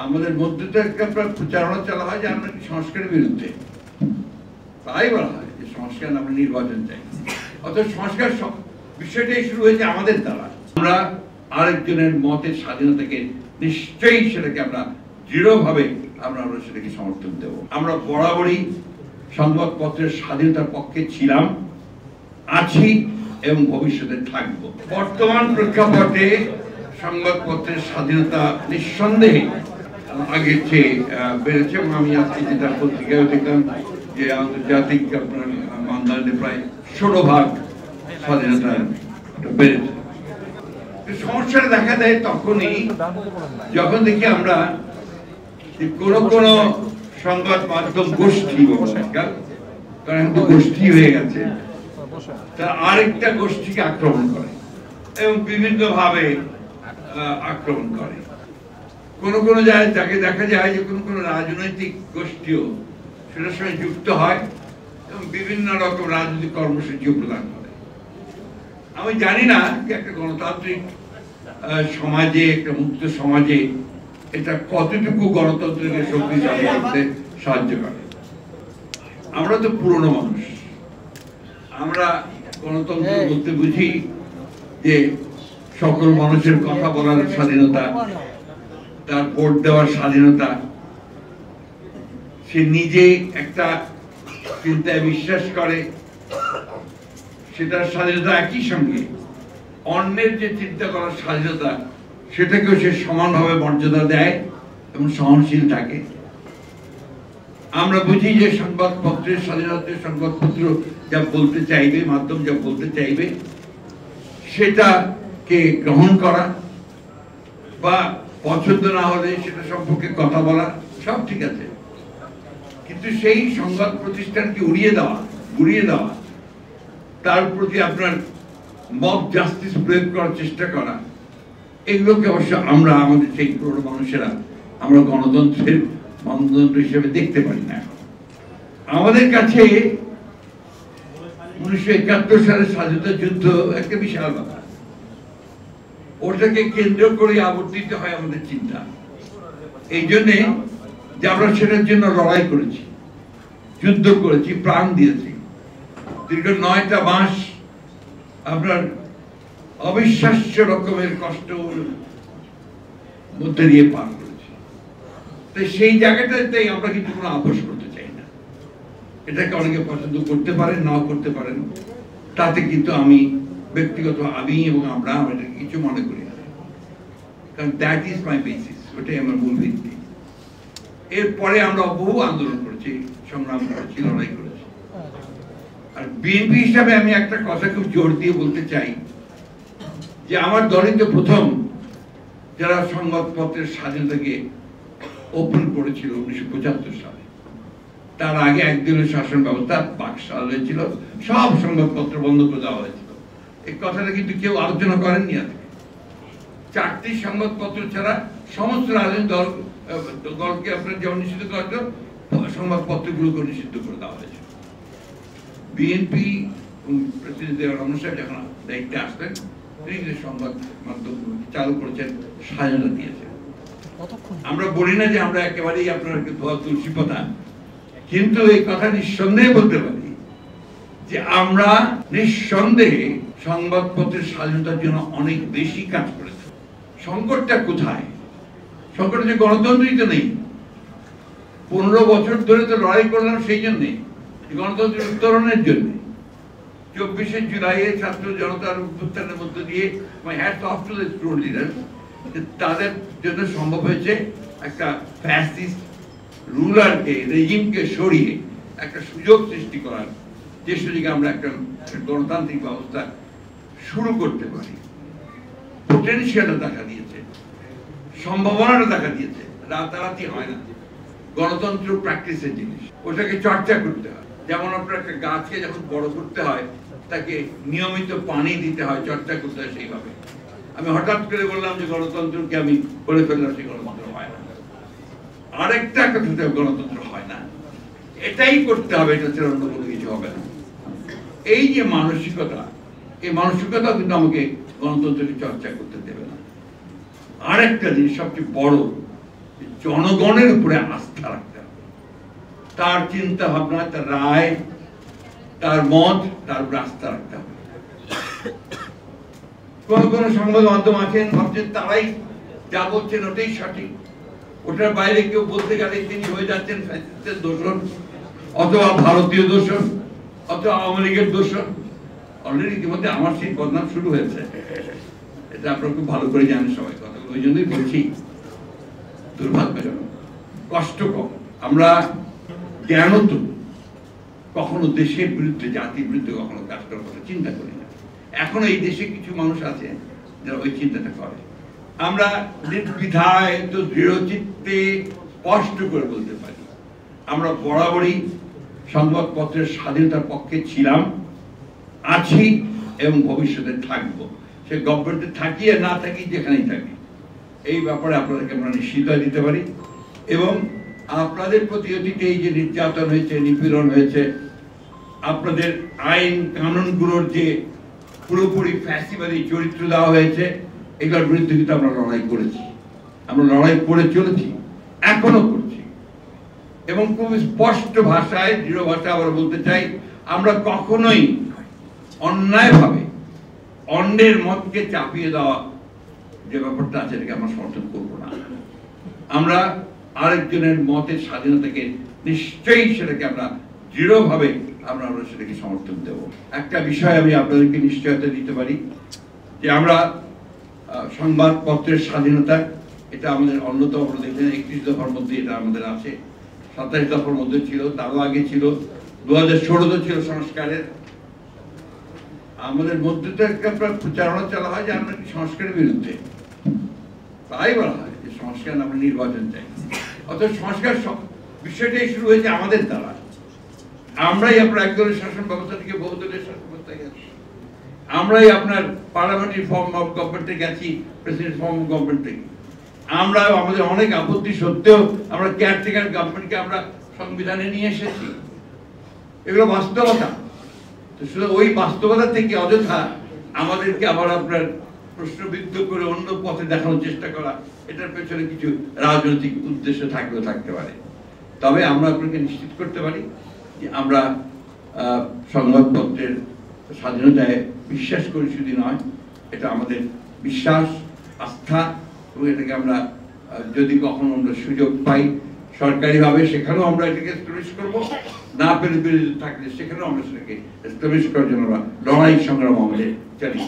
আমাদের মধ্যে তো একটা প্রচারণা চালা হয় যে আমরা সংস্কারের বিরুদ্ধে, তাই বলা হয় যে সংস্কার আমরা নির্বাচন চাই, অর্থাৎ সংস্কার বিষয়টাই শুরু হয়েছে আমাদের দ্বারা। আমরা আরেকজনের মতের স্বাধীনতাকে নিশ্চয়ই সেটাকে আমরা দৃঢ়ভাবে আমরা সেটাকে সমর্থন দেব। আমরা বরাবরই সংবাদপত্রের স্বাধীনতার পক্ষে ছিলাম, আছি এবং ভবিষ্যতে থাকব। বর্তমান প্রেক্ষাপটে সংবাদপত্রের স্বাধীনতা নিঃসন্দেহে আগের চেয়ে বেড়েছে এবং আমি আজকে যেটা পত্রিকায় দেখলাম যে আন্তর্জাতিক আপনার মানদণ্ডে প্রায় 16% স্বাধীনতা বেড়েছে। সমস্যাটা দেখা দেয় তখনই যখন দেখি আমরা কোন সংবাদ মাধ্যম গোষ্ঠী, কারণ গোষ্ঠী হয়ে গেছে, তারা আরেকটা গোষ্ঠীকে আক্রমণ করে এবং বিভিন্ন ভাবে আক্রমণ করে। কোন জায়গায় যাকে দেখা যায় যে কোন রাজনৈতিক গোষ্ঠীও সেটার সঙ্গে যুক্ত হয় এবং বিভিন্ন রকম রাজনৈতিক কর্মসূচিও প্রদান করে। আমি জানি না যে একটা গণতান্ত্রিক সমাজে, একটা মুক্ত সমাজে এটা কতটুকু গণতন্ত্রকে শক্তিশালী করতে সাহায্য করে। আমরা তো পুরনো মানুষ, আমরা গণতন্ত্র বলতে বুঝি যে সকল মানুষের কথা বলার স্বাধীনতা, তার ভোট দেওয়ার স্বাধীনতা, সে নিজে একটা চিন্তায় বিশ্বাস করে সেটার স্বাধীনতা, একই সঙ্গে অন্যের যে চিন্তা করার স্বাধীনতা সেটাকেও সে সমানভাবে মর্যাদা দেয় এবং সহনশীল থাকে। আমরা বুঝি যে সংবাদপত্রের স্বাধীনতা, সংবাদপত্র যা বলতে চাইবে, মাধ্যম যা বলতে চাইবে সেটাকে গ্রহণ করা বা পছন্দ না হলে সেটা সম্পর্কে কথা বলা সব ঠিক আছে, কিন্তু সেই সংবাদ প্রতিষ্ঠানকে উড়িয়ে দেওয়া, তার প্রতি আপনার মব জাস্টিস প্রয়োগ করার চেষ্টা করা, এগুলোকে অবশ্য আমরা আমাদের সেই পুরনো মানুষেরা আমরা গণতন্ত্রের মানদণ্ড হিসেবে দেখতে পারি না। আমাদের কাছে 1971 সালের স্বাধীনতা যুদ্ধ একটা বিশাল ব্যাপার, ওটাকে কেন্দ্র করে আবর্তিত হয় আমাদের চিন্তা। এই জন্যে যে আমরা সেটার জন্য লড়াই করেছি, যুদ্ধ করেছি, প্রাণ দিয়েছি, দীর্ঘ 9টা মাস আপনার অবিশ্বাস্য রকমের কষ্ট মধ্যে দিয়ে পার করেছি। তাই সেই জায়গাটাতে আমরা কিন্তু কোনো আপোষ করতে চাই না। এটাকে অনেকে পছন্দ করতে পারেন, নাও করতে পারেন, তাতে কিন্তু আমি ব্যক্তিগত এবং আমরা এটাকে কিছু মনে করি না, কারণ দ্যাট ইজ মাই বেসিস, ওটাই আমার মূল ভিত্তি। এরপরে আমরা বহু আন্দোলন করেছি, সংগ্রাম করেছি, লড়াই করেছি। আর বিএনপি হিসাবে আমি একটা কথা খুব জোর দিয়ে বলতে চাই যে আমার দলই তো প্রথম যারা সংবাদপত্রের স্বাধীনতাকে ওপেন করেছিল 1975 সালে। তার আগে একদিনের শাসন ব্যবস্থা বাকশাল হয়েছিল, সব সংবাদপত্র বন্ধ করে দেওয়া হয়েছিল। এই কথাটা কিন্তু কেউ আলোচনা করেননি। আজকে 4টি সংবাদপত্র ছাড়া সমস্ত রাজনৈতিক দলকে আপনার যেমন নিষিদ্ধ করা হতো, সংবাদপত্রগুলোকে নিষিদ্ধ করে দেওয়া হয়েছিল। বিএনপি প্রেসিডেন্ট জিয়াউর রহমান সাহেব যখন দায়িত্বে আসতেন, তিনি সংবাদ মাধ্যম চালু করেছেন, স্বাধীনতা দিয়েছেন। আমরা বলি না যে আমরা একেবারেই আপনার ধোয়া তুলসী পাতা, কিন্তু এই কথা নিঃসন্দেহে বলতে পারি যে আমরা নিঃসন্দেহে সংবাদপত্রের স্বাধীনতার জন্য অনেক বেশি কাজ করেছি। সংকটটা কোথায়? সংকট যে গণতন্ত্রই তো নেই। 15 বছর ধরে তো লড়াই করলাম সেই জন্যে, গণতন্ত্রের উত্তরণের জন্য। 24শে জুলাইয়ে ছাত্র জনতার অভ্যুত্থানের মধ্য দিয়ে তাদের জন্য সম্ভব হয়েছে একটা ফ্যাসিস্ট রুলারকে, রেজিমকে সরিয়ে একটা সুযোগ সৃষ্টি করার, যে সুযোগে আমরা একটা গণতান্ত্রিক ব্যবস্থা শুরু করতে পারি। পোটেনশিয়ালটা দেখা দিয়েছে, সম্ভাবনাটা দেখা দিয়েছে। রাতারাতি হয় না, গণতন্ত্র প্র্যাকটিসের জিনিস, ওটাকে চর্চা করতে হয়। যেমন আপনার একটা গাছকে যখন বড় করতে হয় তাকে নিয়মিত পানি দিতে হয়, চর্চা করতে হয়। সেইভাবে আমি হঠাৎ করে বললাম যে গণতন্ত্রকে আমি করে ফেললাম, সেই গণতন্ত্র হয় না। আরেকটা কথাতে গণতন্ত্র হয় না, এটাই করতে হবে, এটা ছাড়া অন্য কোনো কিছু হবে না। এই যে মানসিকতা, এই মানসিকতা কিন্তু আমাকে গণতন্ত্রকে চর্চা করতে দেবে না। আরেকটা জিনিস সবচেয়ে বড়, জনগণের উপরে আস্থা রাখতে হবে, তার চিন্তা ভাবনা, তার রায়, তার মত, তার উপরে আস্থা রাখতে হবে। কোন সংবাদ মাধ্যম আছেন ভাবছেন তারাই যা বলছেন ওটাই সঠিক, ওটার বাইরে কেউ বলতে গেলে তিনি হয়ে যাচ্ছেন ফ্যাসিস্টের দোষর, অথবা ভারতীয় দোষর, অথবা আওয়ামী লীগের দোষর। অলরেডি ইতিমধ্যে আমার সেই বদনাম শুরু হয়েছে, এটা আপনারা খুব ভালো করে জানেন সবাই। কথাগুলো ওই জন্যই বলছি, দুর্ভাগ্যজনক, কষ্টকর। আমরা জ্ঞানত কখনো দেশের বিরুদ্ধে, জাতির বিরুদ্ধে কখনো কাজ করার কথা চিন্তা করি না। এখন এই দেশে কিছু মানুষ আছে যারা ওই চিন্তাটা করে। আমরা নির্দ্বিধায় তো দৃঢ় চিত্তে স্পষ্ট করে বলতে পারি, আমরা বরাবরই সংবাদপত্রের স্বাধীনতার পক্ষে ছিলাম, আছি এবং ভবিষ্যতে থাকবো। সে গভর্নমেন্টে থাকি আর না থাকি, যেখানেই থাকি, এই ব্যাপারে আপনাদেরকে আমরা নিশ্চয়তা দিতে পারি। এবং আপনাদের প্রতি অতীত এই যে নির্যাতন হয়েছে, নিপীড়ন হয়েছে, আপনাদের আইন কানুনগুলোর যে পুরোপুরি ফ্যাসিবাদী চরিত্র দেওয়া হয়েছে, এগুলোর বিরুদ্ধে কিন্তু আমরা লড়াই করেছি, আমরা লড়াই করে চলেছি, এখনো করছি। এবং খুব স্পষ্ট ভাষায়, দৃঢ় ভাষায় আবার বলতে চাই, আমরা কখনোই অন্যায়ভাবে অন্যের মতকে চাপিয়ে দেওয়া যে ব্যাপারটা আছে, এটাকে আমরা সমর্থন করবো না। আমরা আরেকজনের মতের স্বাধীনতাকে নিশ্চয়ই সেটাকে আমরা দৃঢ়ভাবে আমরা সেটাকে সমর্থন দেব। একটা বিষয় আমি আপনাদেরকে নিশ্চয়তা দিতে পারি যে আমরা সংবাদপত্রের স্বাধীনতা, এটা আমাদের অন্যতম, আপনারা দেখবেন 31 দফার মধ্যে এটা আমাদের আছে, 27 দফার মধ্যে ছিল, তারও আগে ছিল, 2016 ছিল সংস্কারের। আমাদের মধ্যে তো একটা প্রচারণা চালা হয় যে আমরা কি সংস্কারের বিরুদ্ধে, তাই বলা হয় যে সংস্কার আমরা নির্বাচন চাই। অর্থাৎ সংস্কার বিষয়টাই শুরু হয়েছে আমাদের দ্বারা। আমরাই আপনার একদলের শাসন ব্যবস্থা থেকে বহুদলের শাসন ব্যবস্থায় গেছি, আমরাই আপনার পার্লামেন্টারি ফর্ম অফ গভর্নমেন্টে গেছি, প্রেসিডেন্ট ফর্ম অফ গভর্নমেন্ট থেকে। আমরা আমাদের অনেক আপত্তি সত্ত্বেও আমরা কেয়ারটেকার গভর্নমেন্টকে আমরা সংবিধানে নিয়ে এসেছি। এগুলো বাস্তবতা। তো শুধু ওই বাস্তবতা থেকে অযথা আমাদেরকে আবার আপনার প্রশ্নবিদ্ধ করে অন্য পথে দেখানোর চেষ্টা করা, এটার পেছনে কিছু রাজনৈতিক উদ্দেশ্য থাকতে পারে। তবে আমরা আপনাকে নিশ্চিত করতে পারি যে আমরা সংবাদপত্রের স্বাধীনতায় বিশ্বাস করি, শুধু নয়, এটা আমাদের বিশ্বাস, আস্থা, এবং এটাকে আমরা যদি কখনো আমরা সুযোগ পাই সরকারিভাবে, সেখানেও আমরা এটাকে এস্টাবলিশ করবো, না পেরে থাকলে সেখানেও আমরা সেটাকে এস্টাবলিশ করার জন্য লড়াই সংগ্রাম আমাদের চালিয়ে